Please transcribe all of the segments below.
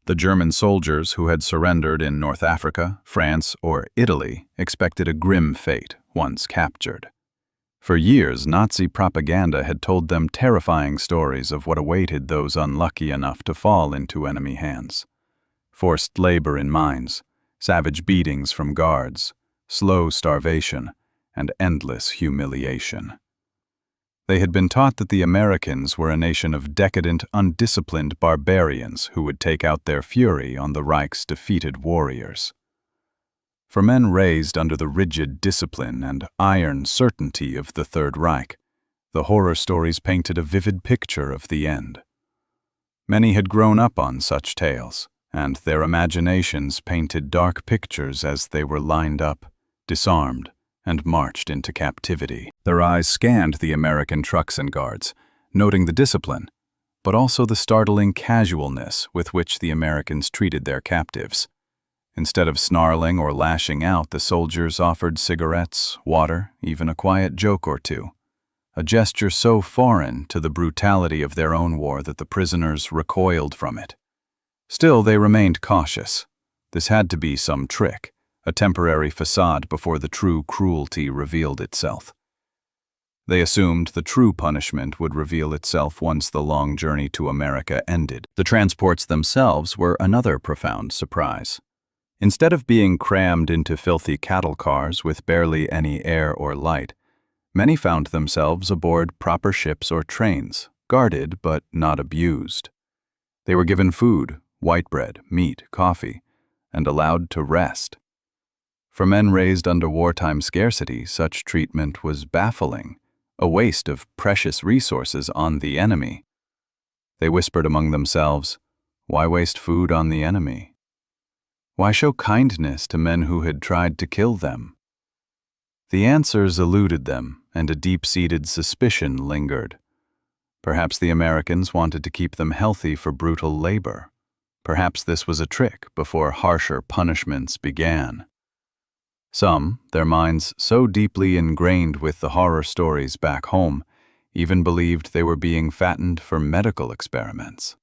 The German soldiers who had surrendered in North Africa, France, or Italy expected a grim fate once captured. For years, Nazi propaganda had told them terrifying stories of what awaited those unlucky enough to fall into enemy hands. Forced labor in mines, savage beatings from guards, slow starvation, and endless humiliation. They had been taught that the Americans were a nation of decadent, undisciplined barbarians who would take out their fury on the Reich's defeated warriors. For men raised under the rigid discipline and iron certainty of the Third Reich, the horror stories painted a vivid picture of the end. Many had grown up on such tales, and their imaginations painted dark pictures as they were lined up, disarmed, and marched into captivity. Their eyes scanned the American trucks and guards, noting the discipline, but also the startling casualness with which the Americans treated their captives. Instead of snarling or lashing out, the soldiers offered cigarettes, water, even a quiet joke or two, a gesture so foreign to the brutality of their own war that the prisoners recoiled from it. Still, they remained cautious. This had to be some trick, a temporary facade before the true cruelty revealed itself. They assumed the true punishment would reveal itself once the long journey to America ended. The transports themselves were another profound surprise. Instead of being crammed into filthy cattle cars with barely any air or light, many found themselves aboard proper ships or trains, guarded but not abused. They were given food, white bread, meat, coffee, and allowed to rest. For men raised under wartime scarcity, such treatment was baffling, a waste of precious resources on the enemy. They whispered among themselves, "Why waste food on the enemy? Why show kindness to men who had tried to kill them?" The answers eluded them, and a deep-seated suspicion lingered. Perhaps the Americans wanted to keep them healthy for brutal labor. Perhaps this was a trick before harsher punishments began. Some, their minds so deeply ingrained with the horror stories back home, even believed they were being fattened for medical experiments.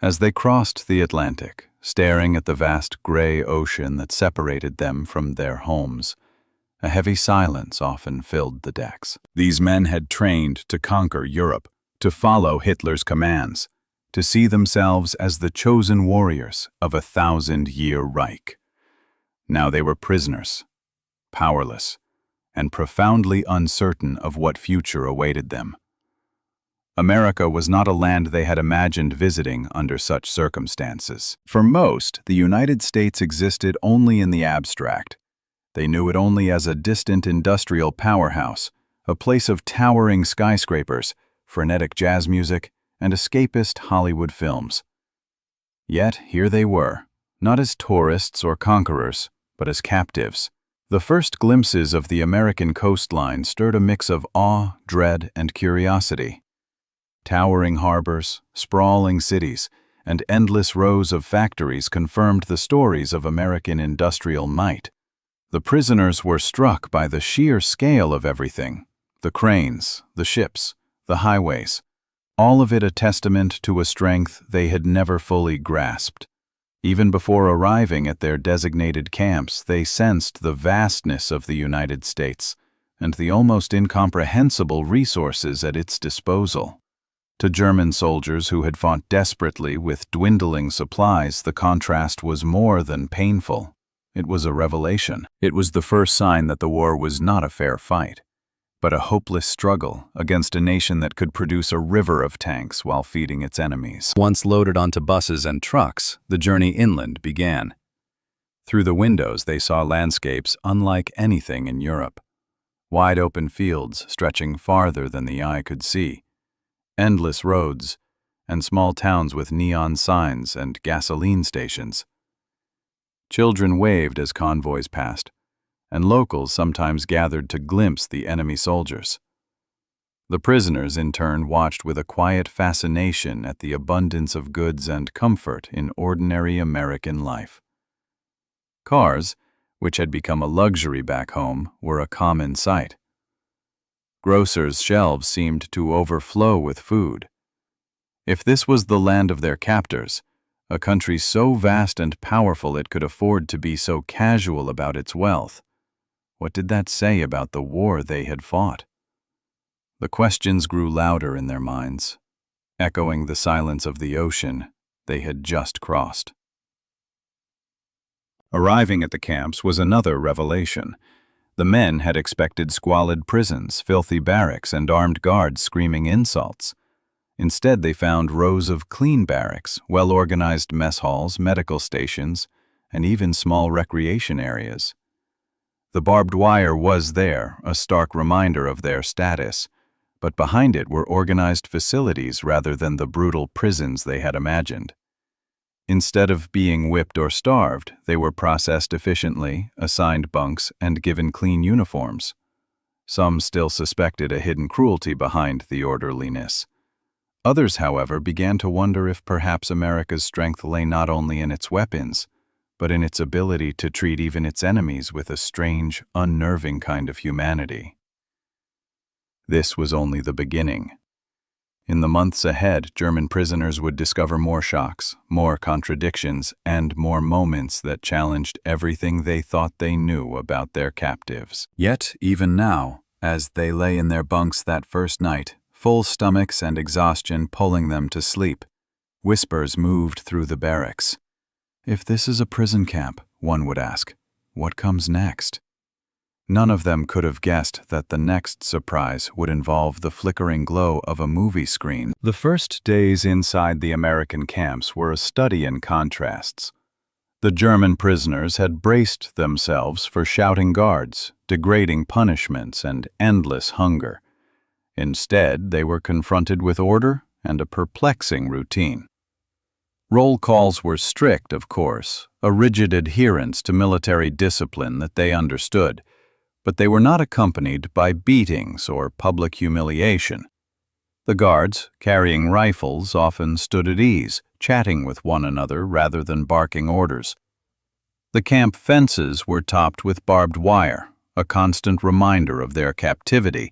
As they crossed the Atlantic, staring at the vast gray ocean that separated them from their homes, a heavy silence often filled the decks. These men had trained to conquer Europe, to follow Hitler's commands, to see themselves as the chosen warriors of a 1,000-year Reich. Now they were prisoners, powerless, and profoundly uncertain of what future awaited them. America was not a land they had imagined visiting under such circumstances. For most, the United States existed only in the abstract. They knew it only as a distant industrial powerhouse, a place of towering skyscrapers, frenetic jazz music, and escapist Hollywood films. Yet here they were, not as tourists or conquerors, but as captives. The first glimpses of the American coastline stirred a mix of awe, dread, and curiosity. Towering harbors, sprawling cities, and endless rows of factories confirmed the stories of American industrial might. The prisoners were struck by the sheer scale of everything: the cranes, the ships, the highways, all of it a testament to a strength they had never fully grasped. Even before arriving at their designated camps, they sensed the vastness of the United States and the almost incomprehensible resources at its disposal. To German soldiers who had fought desperately with dwindling supplies, the contrast was more than painful. It was a revelation. It was the first sign that the war was not a fair fight, but a hopeless struggle against a nation that could produce a river of tanks while feeding its enemies. Once loaded onto buses and trucks, the journey inland began. Through the windows, they saw landscapes unlike anything in Europe. Wide open fields stretching farther than the eye could see, endless roads, and small towns with neon signs and gasoline stations. Children waved as convoys passed, and locals sometimes gathered to glimpse the enemy soldiers. The prisoners, in turn, watched with a quiet fascination at the abundance of goods and comfort in ordinary American life. Cars, which had become a luxury back home, were a common sight. Grocers' shelves seemed to overflow with food. If this was the land of their captors, a country so vast and powerful it could afford to be so casual about its wealth. What did that say about the war they had fought? The questions grew louder in their minds, echoing the silence of the ocean they had just crossed. Arriving at the camps was another revelation. The men had expected squalid prisons, filthy barracks, and armed guards screaming insults. Instead, they found rows of clean barracks, well-organized mess halls, medical stations, and even small recreation areas. The barbed wire was there, a stark reminder of their status, but behind it were organized facilities rather than the brutal prisons they had imagined. Instead of being whipped or starved, they were processed efficiently, assigned bunks, and given clean uniforms. Some still suspected a hidden cruelty behind the orderliness. Others, however, began to wonder if perhaps America's strength lay not only in its weapons, but in its ability to treat even its enemies with a strange, unnerving kind of humanity. This was only the beginning. In the months ahead, German prisoners would discover more shocks, more contradictions, and more moments that challenged everything they thought they knew about their captives. Yet, even now, as they lay in their bunks that first night, full stomachs and exhaustion pulling them to sleep, whispers moved through the barracks. If this is a prison camp, one would ask, what comes next? None of them could have guessed that the next surprise would involve the flickering glow of a movie screen. The first days inside the American camps were a study in contrasts. The German prisoners had braced themselves for shouting guards, degrading punishments, and endless hunger. Instead, they were confronted with order and a perplexing routine. Roll calls were strict, of course, a rigid adherence to military discipline that they understood, but they were not accompanied by beatings or public humiliation. The guards, carrying rifles, often stood at ease, chatting with one another rather than barking orders. The camp fences were topped with barbed wire, a constant reminder of their captivity,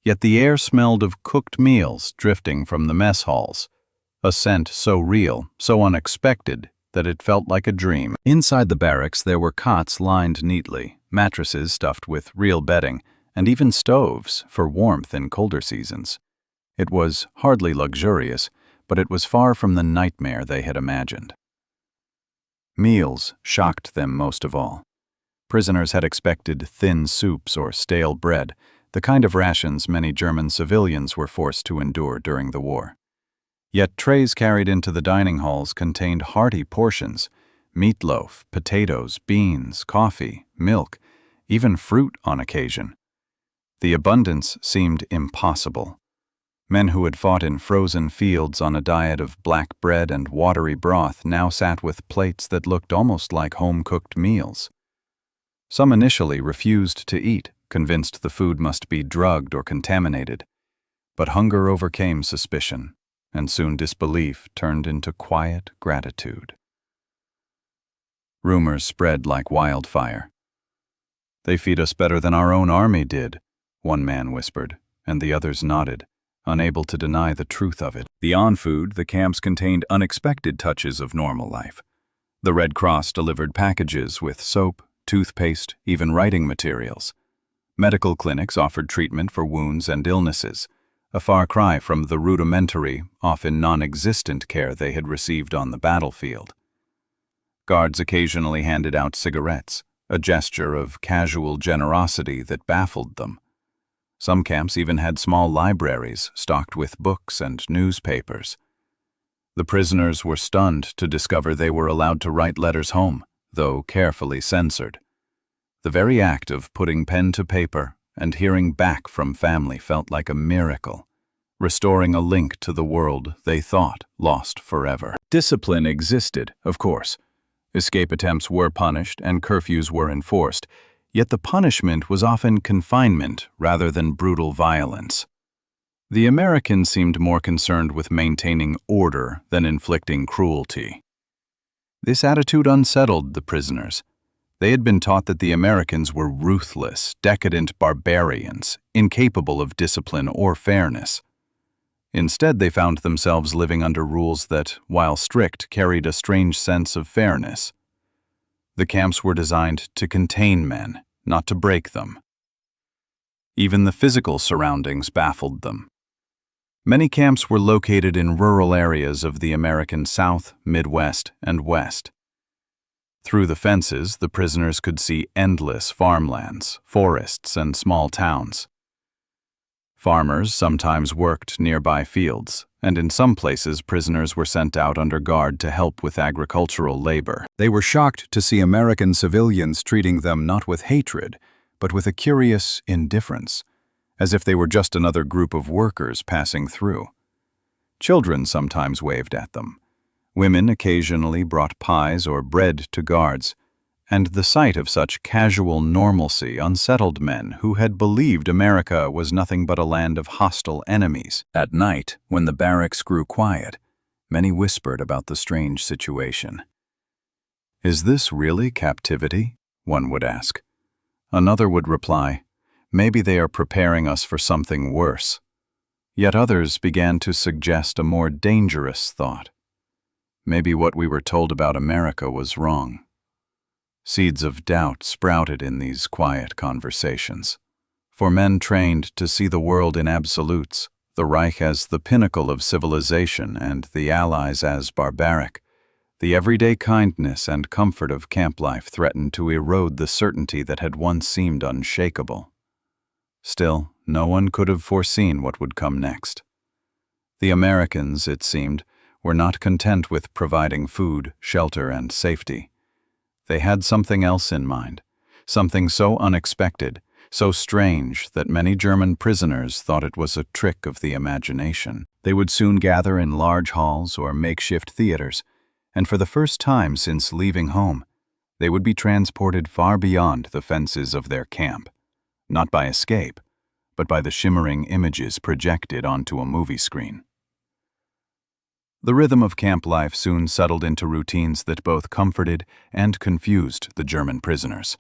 yet the air smelled of cooked meals drifting from the mess halls, a scent so real, so unexpected, that it felt like a dream. Inside the barracks there were cots lined neatly, mattresses stuffed with real bedding, and even stoves for warmth in colder seasons. It was hardly luxurious, but it was far from the nightmare they had imagined. Meals shocked them most of all. Prisoners had expected thin soups or stale bread, the kind of rations many German civilians were forced to endure during the war. Yet trays carried into the dining halls contained hearty portions: meatloaf, potatoes, beans, coffee, milk, even fruit on occasion. The abundance seemed impossible. Men who had fought in frozen fields on a diet of black bread and watery broth now sat with plates that looked almost like home-cooked meals. Some initially refused to eat, convinced the food must be drugged or contaminated. But hunger overcame suspicion, and soon disbelief turned into quiet gratitude. Rumors spread like wildfire. "They feed us better than our own army did," one man whispered, and the others nodded, unable to deny the truth of it. Beyond food, the camps contained unexpected touches of normal life. The Red Cross delivered packages with soap, toothpaste, even writing materials. Medical clinics offered treatment for wounds and illnesses, a far cry from the rudimentary, often non-existent care they had received on the battlefield. Guards occasionally handed out cigarettes, a gesture of casual generosity that baffled them. Some camps even had small libraries stocked with books and newspapers. The prisoners were stunned to discover they were allowed to write letters home, though carefully censored. The very act of putting pen to paper and hearing back from family felt like a miracle, restoring a link to the world they thought lost forever. Discipline existed, of course. Escape attempts were punished and curfews were enforced, yet the punishment was often confinement rather than brutal violence. The Americans seemed more concerned with maintaining order than inflicting cruelty. This attitude unsettled the prisoners. They had been taught that the Americans were ruthless, decadent barbarians, incapable of discipline or fairness. Instead, they found themselves living under rules that, while strict, carried a strange sense of fairness. The camps were designed to contain men, not to break them. Even the physical surroundings baffled them. Many camps were located in rural areas of the American South, Midwest, and West. Through the fences, the prisoners could see endless farmlands, forests, and small towns. Farmers sometimes worked nearby fields, and in some places prisoners were sent out under guard to help with agricultural labor. They were shocked to see American civilians treating them not with hatred, but with a curious indifference, as if they were just another group of workers passing through. Children sometimes waved at them. Women occasionally brought pies or bread to guards, and the sight of such casual normalcy unsettled men who had believed America was nothing but a land of hostile enemies. At night, when the barracks grew quiet, many whispered about the strange situation. "Is this really captivity?" one would ask. Another would reply, "Maybe they are preparing us for something worse." Yet others began to suggest a more dangerous thought. Maybe what we were told about America was wrong. Seeds of doubt sprouted in these quiet conversations. For men trained to see the world in absolutes, the Reich as the pinnacle of civilization and the Allies as barbaric, the everyday kindness and comfort of camp life threatened to erode the certainty that had once seemed unshakable. Still, no one could have foreseen what would come next. The Americans, it seemed, were not content with providing food, shelter, and safety. They had something else in mind, something so unexpected, so strange that many German prisoners thought it was a trick of the imagination. They would soon gather in large halls or makeshift theaters, and for the first time since leaving home, they would be transported far beyond the fences of their camp, not by escape, but by the shimmering images projected onto a movie screen. The rhythm of camp life soon settled into routines that both comforted and confused the German prisoners.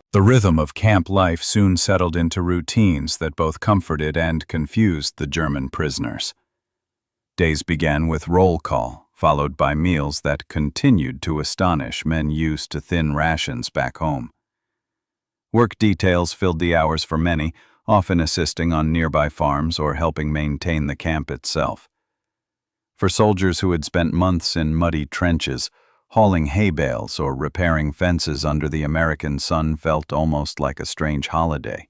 Days began with roll call, followed by meals that continued to astonish men used to thin rations back home. Work details filled the hours for many, often assisting on nearby farms or helping maintain the camp itself. For soldiers who had spent months in muddy trenches, hauling hay bales or repairing fences under the American sun felt almost like a strange holiday.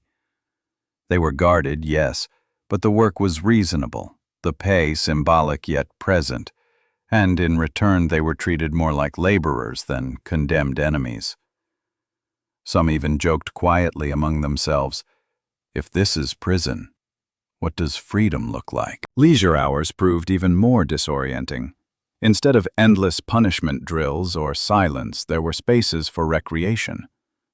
They were guarded, yes, but the work was reasonable, the pay symbolic yet present, and in return they were treated more like laborers than condemned enemies. Some even joked quietly among themselves, "If this is prison, what does freedom look like?" Leisure hours proved even more disorienting. Instead of endless punishment drills or silence, there were spaces for recreation.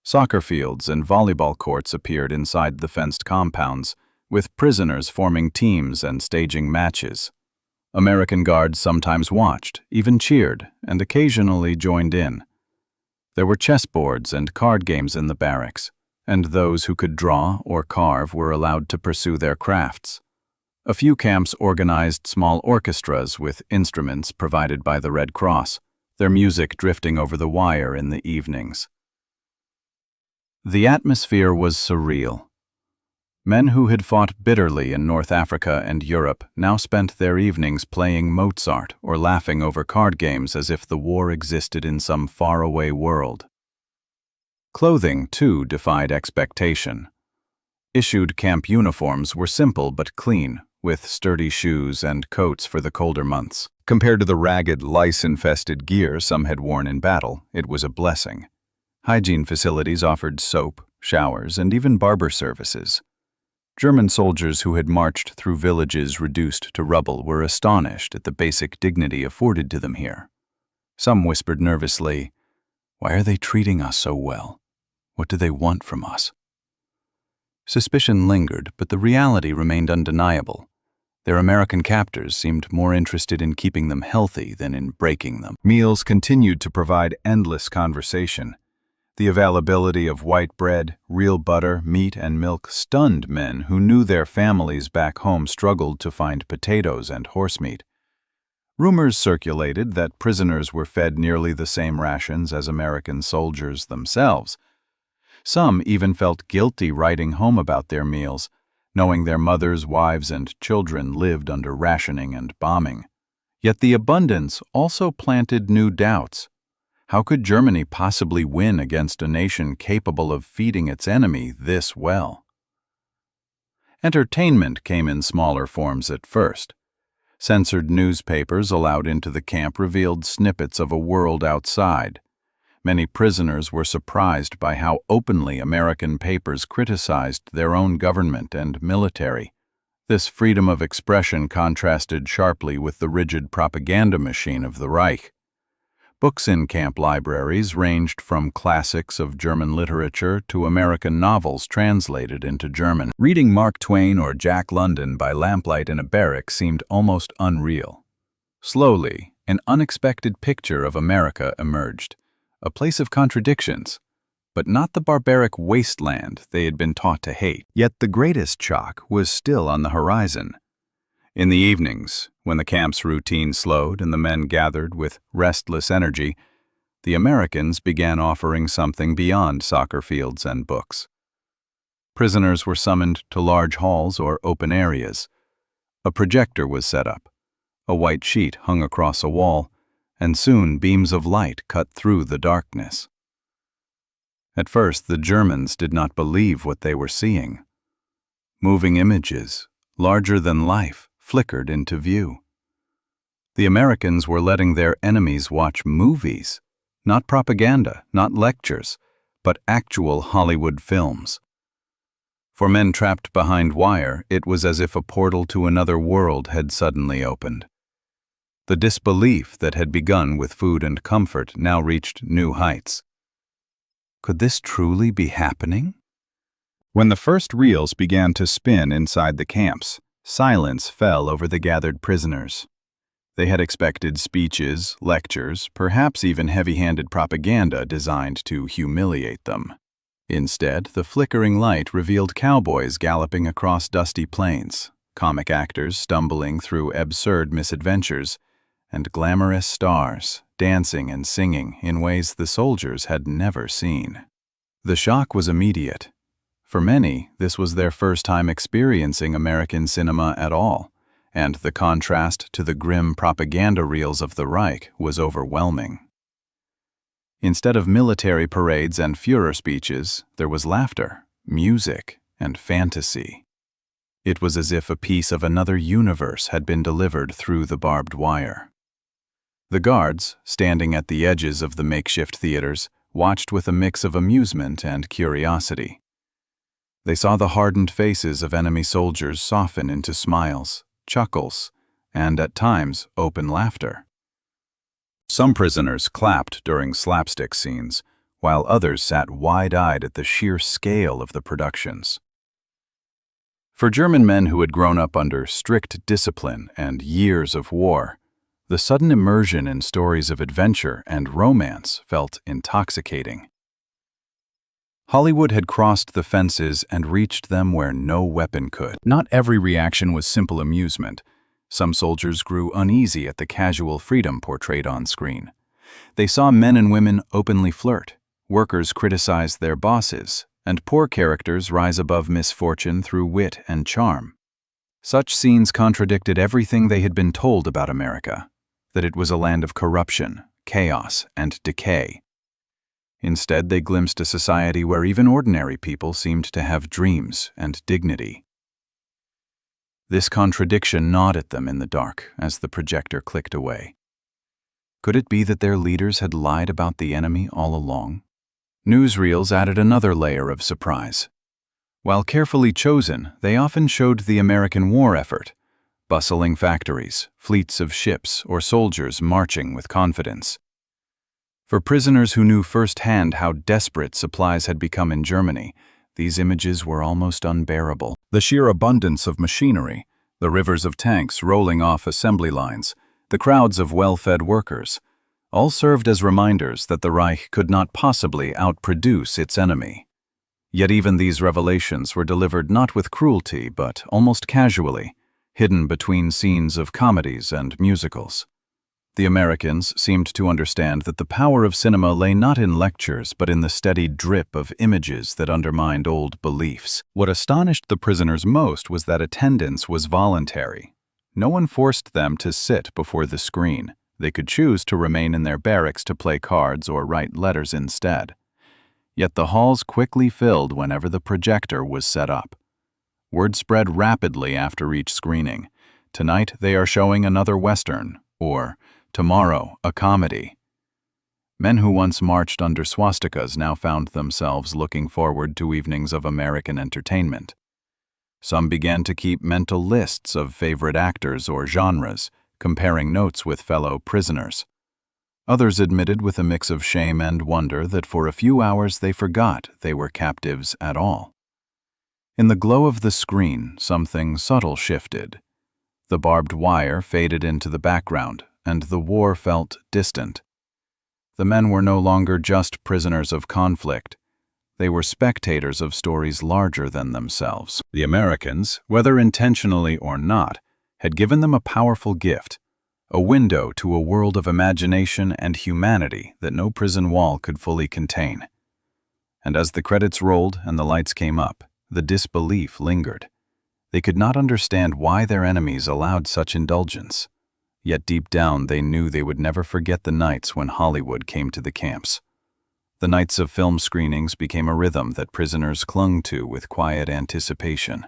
Soccer fields and volleyball courts appeared inside the fenced compounds, with prisoners forming teams and staging matches. American guards sometimes watched, even cheered, and occasionally joined in. There were chessboards and card games in the barracks, and those who could draw or carve were allowed to pursue their crafts. A few camps organized small orchestras with instruments provided by the Red Cross, their music drifting over the wire in the evenings. The atmosphere was surreal. Men who had fought bitterly in North Africa and Europe now spent their evenings playing Mozart or laughing over card games as if the war existed in some faraway world. Clothing, too, defied expectation. Issued camp uniforms were simple but clean, with sturdy shoes and coats for the colder months. Compared to the ragged, lice-infested gear some had worn in battle, it was a blessing. Hygiene facilities offered soap, showers, and even barber services. German soldiers who had marched through villages reduced to rubble were astonished at the basic dignity afforded to them here. Some whispered nervously, "Why are they treating us so well? What do they want from us?" Suspicion lingered, but the reality remained undeniable. Their American captors seemed more interested in keeping them healthy than in breaking them. Meals continued to provide endless conversation. The availability of white bread, real butter, meat, and milk stunned men who knew their families back home struggled to find potatoes and horsemeat. Rumors circulated that prisoners were fed nearly the same rations as American soldiers themselves. Some even felt guilty writing home about their meals, knowing their mothers, wives, and children lived under rationing and bombing. Yet the abundance also planted new doubts. How could Germany possibly win against a nation capable of feeding its enemy this well? Entertainment came in smaller forms at first. Censored newspapers allowed into the camp revealed snippets of a world outside. Many prisoners were surprised by how openly American papers criticized their own government and military. This freedom of expression contrasted sharply with the rigid propaganda machine of the Reich. Books in camp libraries ranged from classics of German literature to American novels translated into German. Reading Mark Twain or Jack London by lamplight in a barrack seemed almost unreal. Slowly, an unexpected picture of America emerged, a place of contradictions, but not the barbaric wasteland they had been taught to hate. Yet the greatest shock was still on the horizon. In the evenings, when the camp's routine slowed and the men gathered with restless energy, the Americans began offering something beyond soccer fields and books. Prisoners were summoned to large halls or open areas. A projector was set up, a white sheet hung across a wall, and soon beams of light cut through the darkness. At first, the Germans did not believe what they were seeing. Moving images, larger than life, flickered into view. The Americans were letting their enemies watch movies, not propaganda, not lectures, but actual Hollywood films. For men trapped behind wire, it was as if a portal to another world had suddenly opened. The disbelief that had begun with food and comfort now reached new heights. Could this truly be happening? When the first reels began to spin inside the camps, silence fell over the gathered prisoners. They had expected speeches, lectures, perhaps even heavy-handed propaganda designed to humiliate them. Instead, the flickering light revealed cowboys galloping across dusty plains, comic actors stumbling through absurd misadventures, and glamorous stars dancing and singing in ways the soldiers had never seen. The shock was immediate. For many, this was their first time experiencing American cinema at all, and the contrast to the grim propaganda reels of the Reich was overwhelming. Instead of military parades and Führer speeches, there was laughter, music, and fantasy. It was as if a piece of another universe had been delivered through the barbed wire. The guards, standing at the edges of the makeshift theaters, watched with a mix of amusement and curiosity. They saw the hardened faces of enemy soldiers soften into smiles, chuckles, and at times open laughter. Some prisoners clapped during slapstick scenes, while others sat wide-eyed at the sheer scale of the productions. For German men who had grown up under strict discipline and years of war, the sudden immersion in stories of adventure and romance felt intoxicating. Hollywood had crossed the fences and reached them where no weapon could. Not every reaction was simple amusement. Some soldiers grew uneasy at the casual freedom portrayed on screen. They saw men and women openly flirt, workers criticize their bosses, and poor characters rise above misfortune through wit and charm. Such scenes contradicted everything they had been told about America, that it was a land of corruption, chaos, and decay. Instead, they glimpsed a society where even ordinary people seemed to have dreams and dignity. This contradiction gnawed at them in the dark as the projector clicked away. Could it be that their leaders had lied about the enemy all along? Newsreels added another layer of surprise. While carefully chosen, they often showed the American war effort: bustling factories, fleets of ships, or soldiers marching with confidence. For prisoners who knew firsthand how desperate supplies had become in Germany, these images were almost unbearable. The sheer abundance of machinery, the rivers of tanks rolling off assembly lines, the crowds of well-fed workers, all served as reminders that the Reich could not possibly outproduce its enemy. Yet even these revelations were delivered not with cruelty but almost casually, hidden between scenes of comedies and musicals. The Americans seemed to understand that the power of cinema lay not in lectures but in the steady drip of images that undermined old beliefs. What astonished the prisoners most was that attendance was voluntary. No one forced them to sit before the screen. They could choose to remain in their barracks to play cards or write letters instead. Yet the halls quickly filled whenever the projector was set up. Word spread rapidly after each screening. Tonight they are showing another Western, or tomorrow a comedy. Men who once marched under swastikas now found themselves looking forward to evenings of American entertainment. Some began to keep mental lists of favorite actors or genres, comparing notes with fellow prisoners. Others admitted with a mix of shame and wonder that for a few hours they forgot they were captives at all. In the glow of the screen, something subtle shifted. The barbed wire faded into the background, and the war felt distant. The men were no longer just prisoners of conflict. They were spectators of stories larger than themselves. The Americans, whether intentionally or not, had given them a powerful gift, a window to a world of imagination and humanity that no prison wall could fully contain. And as the credits rolled and the lights came up, the disbelief lingered. They could not understand why their enemies allowed such indulgence. Yet deep down they knew they would never forget the nights when Hollywood came to the camps. The nights of film screenings became a rhythm that prisoners clung to with quiet anticipation.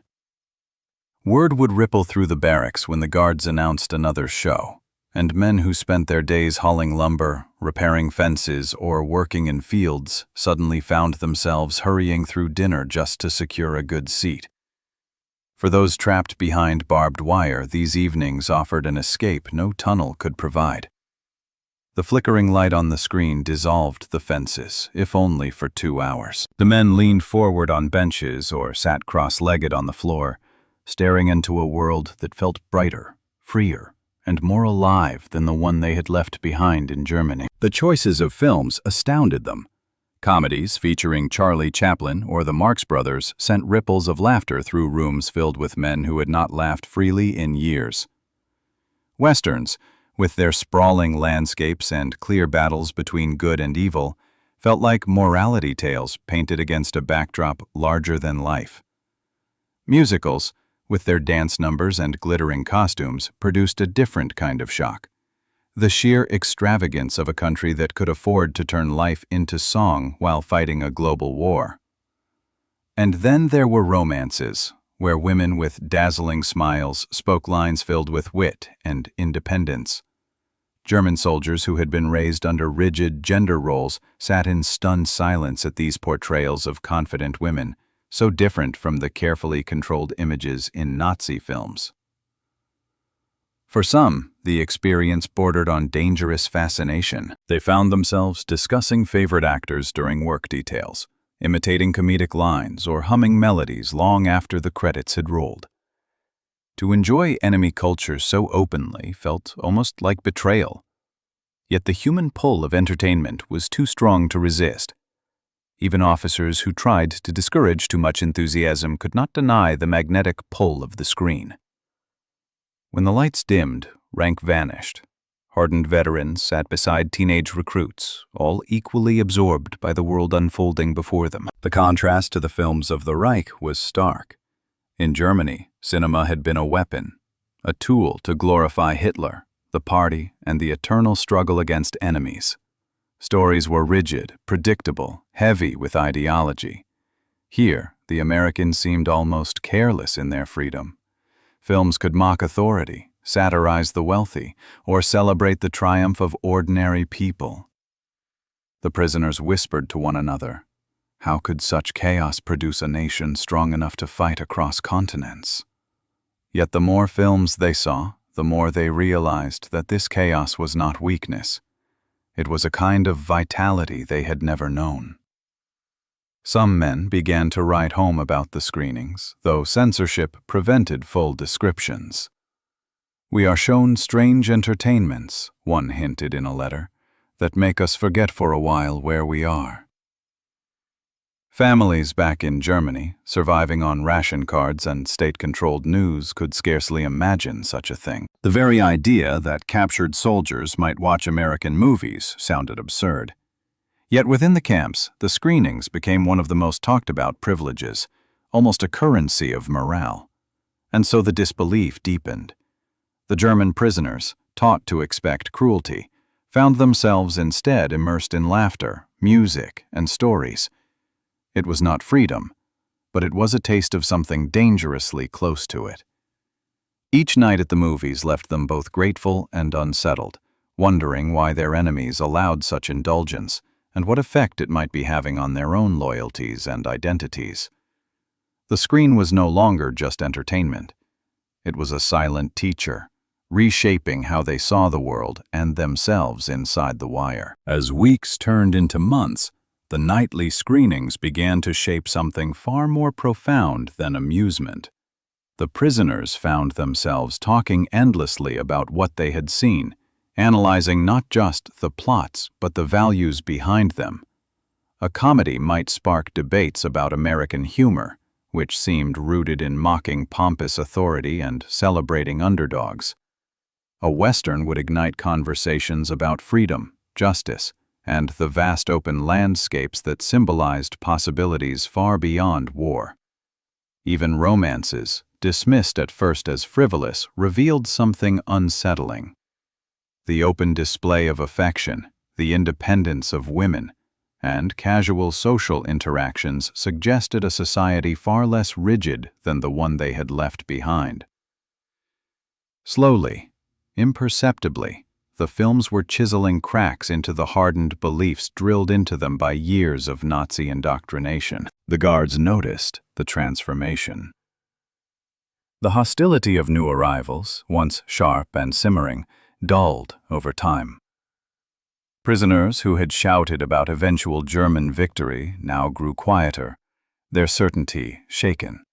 Word would ripple through the barracks when the guards announced another show, and men who spent their days hauling lumber, repairing fences, or working in fields suddenly found themselves hurrying through dinner just to secure a good seat. For those trapped behind barbed wire, these evenings offered an escape no tunnel could provide. The flickering light on the screen dissolved the fences, if only for 2 hours. The men leaned forward on benches or sat cross-legged on the floor, staring into a world that felt brighter, freer, and more alive than the one they had left behind in Germany. The choices of films astounded them. Comedies featuring Charlie Chaplin or the Marx Brothers sent ripples of laughter through rooms filled with men who had not laughed freely in years. Westerns, with their sprawling landscapes and clear battles between good and evil, felt like morality tales painted against a backdrop larger than life. Musicals, with their dance numbers and glittering costumes, produced a different kind of shock. The sheer extravagance of a country that could afford to turn life into song while fighting a global war. And then there were romances, where women with dazzling smiles spoke lines filled with wit and independence. German soldiers who had been raised under rigid gender roles sat in stunned silence at these portrayals of confident women, so different from the carefully controlled images in Nazi films. For some, the experience bordered on dangerous fascination. They found themselves discussing favorite actors during work details, imitating comedic lines or humming melodies long after the credits had rolled. To enjoy enemy culture so openly felt almost like betrayal. Yet the human pull of entertainment was too strong to resist. Even officers who tried to discourage too much enthusiasm could not deny the magnetic pull of the screen. When the lights dimmed, rank vanished. Hardened veterans sat beside teenage recruits, all equally absorbed by the world unfolding before them. The contrast to the films of the Reich was stark. In Germany, cinema had been a weapon, a tool to glorify Hitler, the party, and the eternal struggle against enemies. Stories were rigid, predictable, heavy with ideology. Here, the Americans seemed almost careless in their freedom. Films could mock authority, satirize the wealthy, or celebrate the triumph of ordinary people. The prisoners whispered to one another, how could such chaos produce a nation strong enough to fight across continents? Yet the more films they saw, the more they realized that this chaos was not weakness. It was a kind of vitality they had never known. Some men began to write home about the screenings, though censorship prevented full descriptions. We are shown strange entertainments, one hinted in a letter. that make us forget for a while where we are. Families back in Germany, surviving on ration cards and state-controlled news, could scarcely imagine such a thing. The very idea that captured soldiers might watch American movies sounded absurd. Yet within the camps, the screenings became one of the most talked-about privileges, almost a currency of morale. And so the disbelief deepened. The German prisoners, taught to expect cruelty, found themselves instead immersed in laughter, music, and stories. It was not freedom, but it was a taste of something dangerously close to it. Each night at the movies left them both grateful and unsettled, wondering why their enemies allowed such indulgence and what effect it might be having on their own loyalties and identities. The screen was no longer just entertainment. It was a silent teacher, reshaping how they saw the world and themselves inside the wire. As weeks turned into months, the nightly screenings began to shape something far more profound than amusement. The prisoners found themselves talking endlessly about what they had seen, analyzing not just the plots but the values behind them. A comedy might spark debates about American humor, which seemed rooted in mocking pompous authority and celebrating underdogs. A Western would ignite conversations about freedom, justice, and the vast open landscapes that symbolized possibilities far beyond war. Even romances, dismissed at first as frivolous, revealed something unsettling. The open display of affection, the independence of women, and casual social interactions suggested a society far less rigid than the one they had left behind. Slowly, imperceptibly, the films were chiseling cracks into the hardened beliefs drilled into them by years of Nazi indoctrination. The guards noticed the transformation. The hostility of new arrivals, once sharp and simmering, dulled over time. Prisoners who had shouted about eventual German victory now grew quieter, their certainty shaken.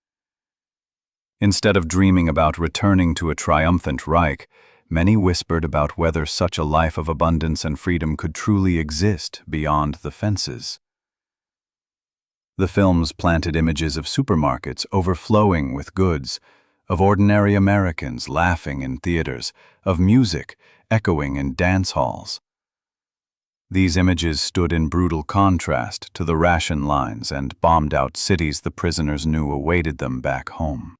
Instead of dreaming about returning to a triumphant Reich, many whispered about whether such a life of abundance and freedom could truly exist beyond the fences. The films planted images of supermarkets overflowing with goods, of ordinary Americans laughing in theaters, of music echoing in dance halls. These images stood in brutal contrast to the ration lines and bombed-out cities the prisoners knew awaited them back home.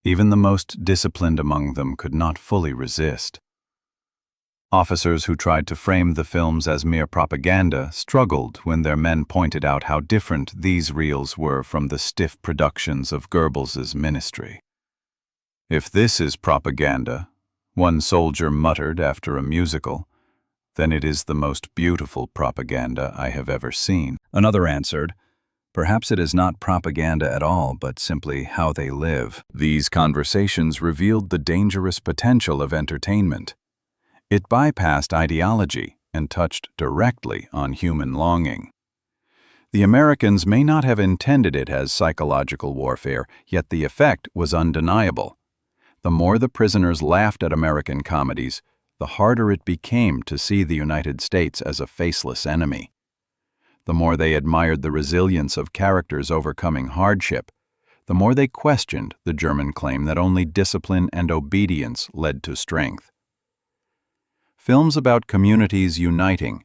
Even the most disciplined among them could not fully resist. Officers who tried to frame the films as mere propaganda struggled when their men pointed out how different these reels were from the stiff productions of Goebbels's ministry. "If this is propaganda," one soldier muttered after a musical, "then it is the most beautiful propaganda I have ever seen." Another answered, "Perhaps it is not propaganda at all, but simply how they live." These conversations revealed the dangerous potential of entertainment. It bypassed ideology and touched directly on human longing. The Americans may not have intended it as psychological warfare, yet the effect was undeniable. The more the prisoners laughed at American comedies, the harder it became to see the United States as a faceless enemy. The more they admired the resilience of characters overcoming hardship, the more they questioned the German claim that only discipline and obedience led to strength. Films about communities uniting,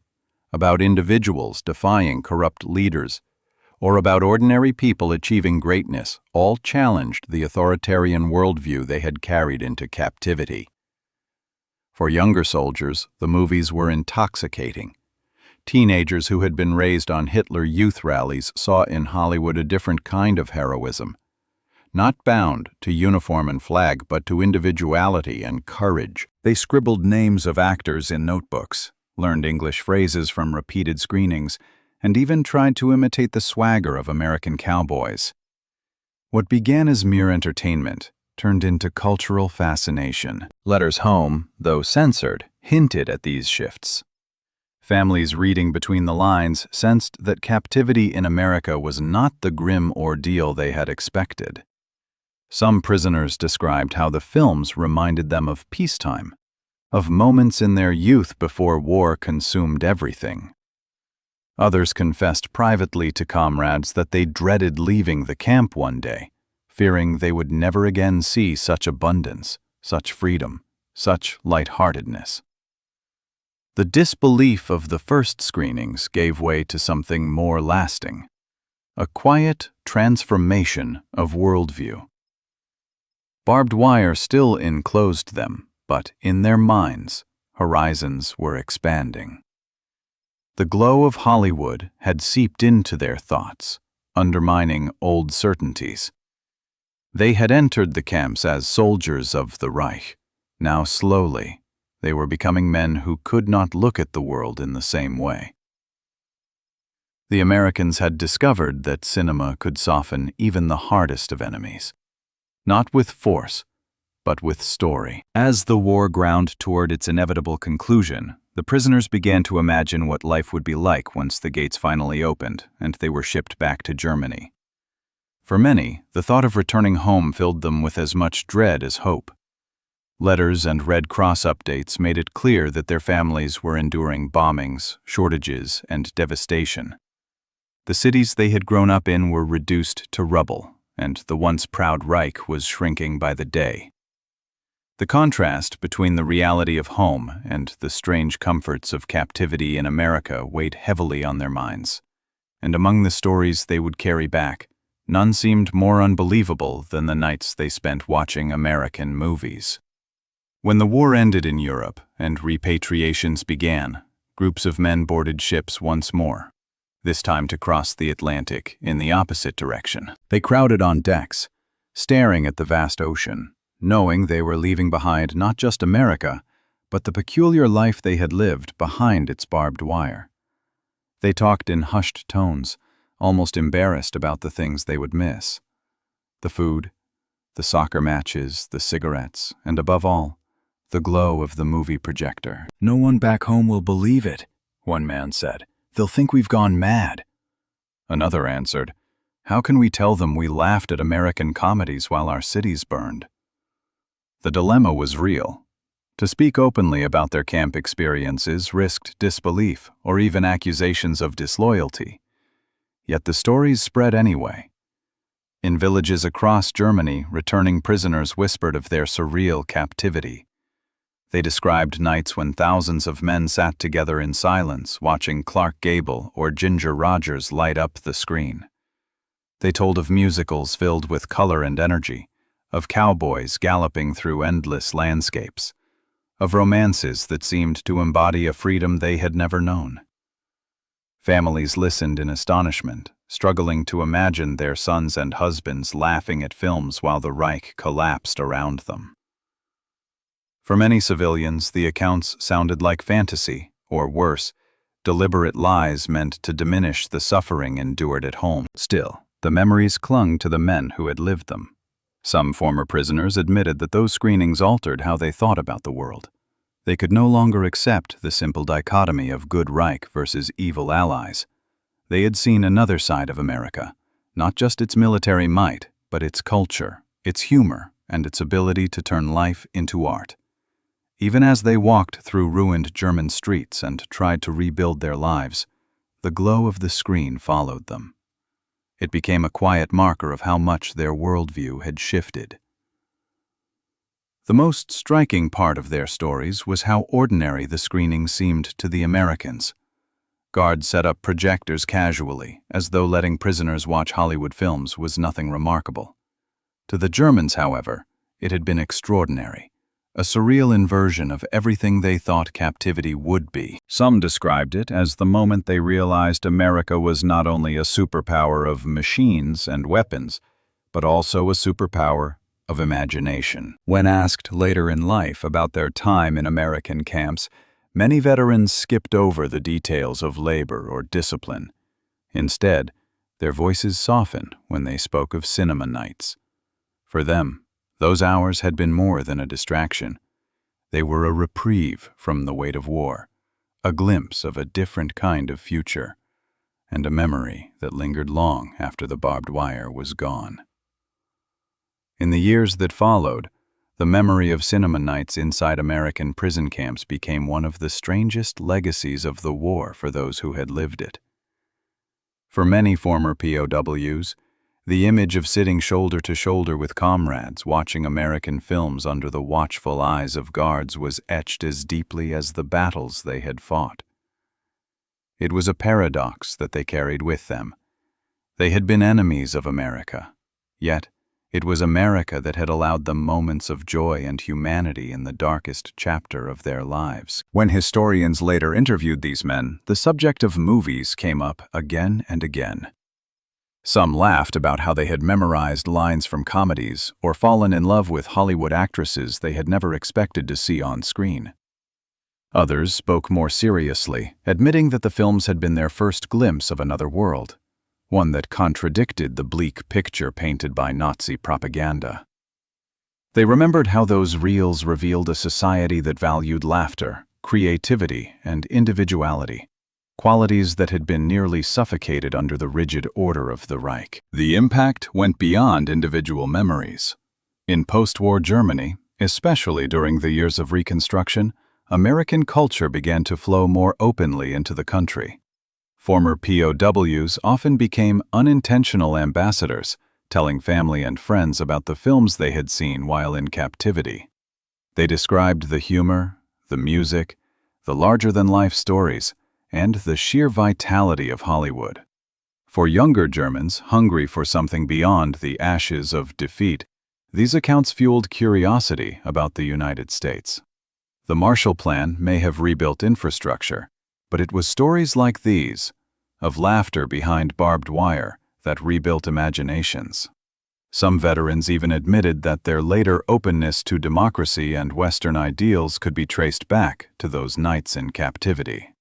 about individuals defying corrupt leaders, or about ordinary people achieving greatness all challenged the authoritarian worldview they had carried into captivity. For younger soldiers, the movies were intoxicating. Teenagers who had been raised on Hitler youth rallies saw in Hollywood a different kind of heroism, not bound to uniform and flag, but to individuality and courage. They scribbled names of actors in notebooks, learned English phrases from repeated screenings, and even tried to imitate the swagger of American cowboys. What began as mere entertainment turned into cultural fascination. Letters home, though censored, hinted at these shifts. Families reading between the lines sensed that captivity in America was not the grim ordeal they had expected. Some prisoners described how the films reminded them of peacetime, of moments in their youth before war consumed everything. Others confessed privately to comrades that they dreaded leaving the camp one day, fearing they would never again see such abundance, such freedom, such lightheartedness. The disbelief of the first screenings gave way to something more lasting, a quiet transformation of worldview. Barbed wire still enclosed them, but in their minds, horizons were expanding. The glow of Hollywood had seeped into their thoughts, undermining old certainties. They had entered the camps as soldiers of the Reich. Now slowly, they were becoming men who could not look at the world in the same way. The Americans had discovered that cinema could soften even the hardest of enemies, not with force, but with story. As the war ground toward its inevitable conclusion, the prisoners began to imagine what life would be like once the gates finally opened and they were shipped back to Germany. For many, the thought of returning home filled them with as much dread as hope. Letters and Red Cross updates made it clear that their families were enduring bombings, shortages, and devastation. The cities they had grown up in were reduced to rubble, and the once proud Reich was shrinking by the day. The contrast between the reality of home and the strange comforts of captivity in America weighed heavily on their minds, and among the stories they would carry back, none seemed more unbelievable than the nights they spent watching American movies. When the war ended in Europe and repatriations began, groups of men boarded ships once more, this time to cross the Atlantic in the opposite direction. They crowded on decks, staring at the vast ocean, knowing they were leaving behind not just America, but the peculiar life they had lived behind its barbed wire. They talked in hushed tones, almost embarrassed about the things they would miss. The food, the soccer matches, the cigarettes, and above all, the glow of the movie projector. "No one back home will believe it," one man said. "They'll think we've gone mad." Another answered, "How can we tell them we laughed at American comedies while our cities burned?" The dilemma was real. To speak openly about their camp experiences risked disbelief or even accusations of disloyalty. Yet the stories spread anyway. In villages across Germany, returning prisoners whispered of their surreal captivity. They described nights when thousands of men sat together in silence, watching Clark Gable or Ginger Rogers light up the screen. They told of musicals filled with color and energy, of cowboys galloping through endless landscapes, of romances that seemed to embody a freedom they had never known. Families listened in astonishment, struggling to imagine their sons and husbands laughing at films while the Reich collapsed around them. For many civilians, the accounts sounded like fantasy, or worse, deliberate lies meant to diminish the suffering endured at home. Still, the memories clung to the men who had lived them. Some former prisoners admitted that those screenings altered how they thought about the world. They could no longer accept the simple dichotomy of good Reich versus evil allies. They had seen another side of America, not just its military might, but its culture, its humor, and its ability to turn life into art. Even as they walked through ruined German streets and tried to rebuild their lives, the glow of the screen followed them. It became a quiet marker of how much their worldview had shifted. The most striking part of their stories was how ordinary the screening seemed to the Americans. Guards set up projectors casually, as though letting prisoners watch Hollywood films was nothing remarkable. To the Germans, however, it had been extraordinary. A surreal inversion of everything they thought captivity would be. Some described it as the moment they realized America was not only a superpower of machines and weapons, but also a superpower of imagination. When asked later in life about their time in American camps, many veterans skipped over the details of labor or discipline. Instead, their voices softened when they spoke of cinema nights. For them, those hours had been more than a distraction. They were a reprieve from the weight of war, a glimpse of a different kind of future, and a memory that lingered long after the barbed wire was gone. In the years that followed, The memory of cinema nights inside American prison camps became one of the strangest legacies of the war for those who had lived it. For many former POWs, the image of sitting shoulder to shoulder with comrades watching American films under the watchful eyes of guards was etched as deeply as the battles they had fought. It was a paradox that they carried with them. They had been enemies of America, yet it was America that had allowed them moments of joy and humanity in the darkest chapter of their lives. When historians later interviewed these men, the subject of movies came up again and again. Some laughed about how they had memorized lines from comedies or fallen in love with Hollywood actresses they had never expected to see on screen. Others spoke more seriously, admitting that the films had been their first glimpse of another world, one that contradicted the bleak picture painted by Nazi propaganda. They remembered how those reels revealed a society that valued laughter, creativity, and individuality, qualities that had been nearly suffocated under the rigid order of the Reich. The impact went beyond individual memories. In post-war Germany, especially during the years of Reconstruction, American culture began to flow more openly into the country. Former POWs often became unintentional ambassadors, telling family and friends about the films they had seen while in captivity. They described the humor, the music, the larger-than-life stories, and the sheer vitality of Hollywood. For younger Germans hungry for something beyond the ashes of defeat, these accounts fueled curiosity about the United States. The Marshall Plan may have rebuilt infrastructure, but it was stories like these, of laughter behind barbed wire, that rebuilt imaginations. Some veterans even admitted that their later openness to democracy and Western ideals could be traced back to those nights in captivity.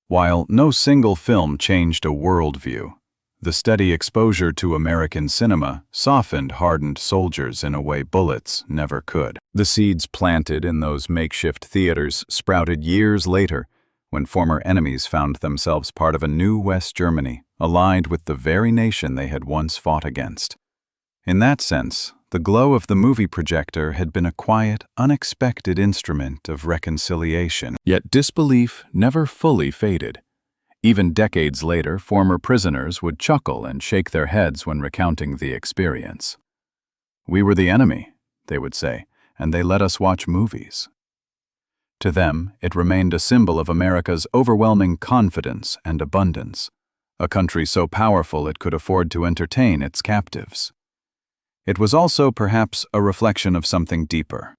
While no single film changed a worldview, the steady exposure to American cinema softened hardened soldiers in a way bullets never could. The seeds planted in those makeshift theaters sprouted years later, when former enemies found themselves part of a new West Germany, aligned with the very nation they had once fought against. In that sense, the glow of the movie projector had been a quiet, unexpected instrument of reconciliation. Yet disbelief never fully faded. Even decades later, former prisoners would chuckle and shake their heads when recounting the experience. "We were the enemy," they would say, "and they let us watch movies." To them, it remained a symbol of America's overwhelming confidence and abundance, a country so powerful it could afford to entertain its captives. It was also perhaps a reflection of something deeper,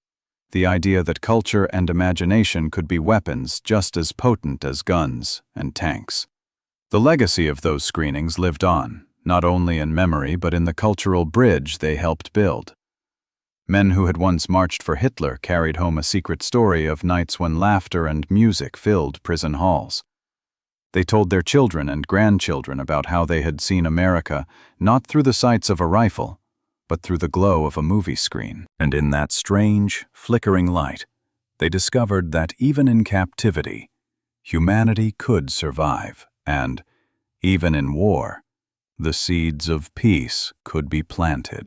the idea that culture and imagination could be weapons just as potent as guns and tanks. The legacy of those screenings lived on, not only in memory but in the cultural bridge they helped build. Men who had once marched for Hitler carried home a secret story of nights when laughter and music filled prison halls. They told their children and grandchildren about how they had seen America not through the sights of a rifle, but through the glow of a movie screen. And in that strange, flickering light, they discovered that even in captivity, humanity could survive, and, even in war, the seeds of peace could be planted.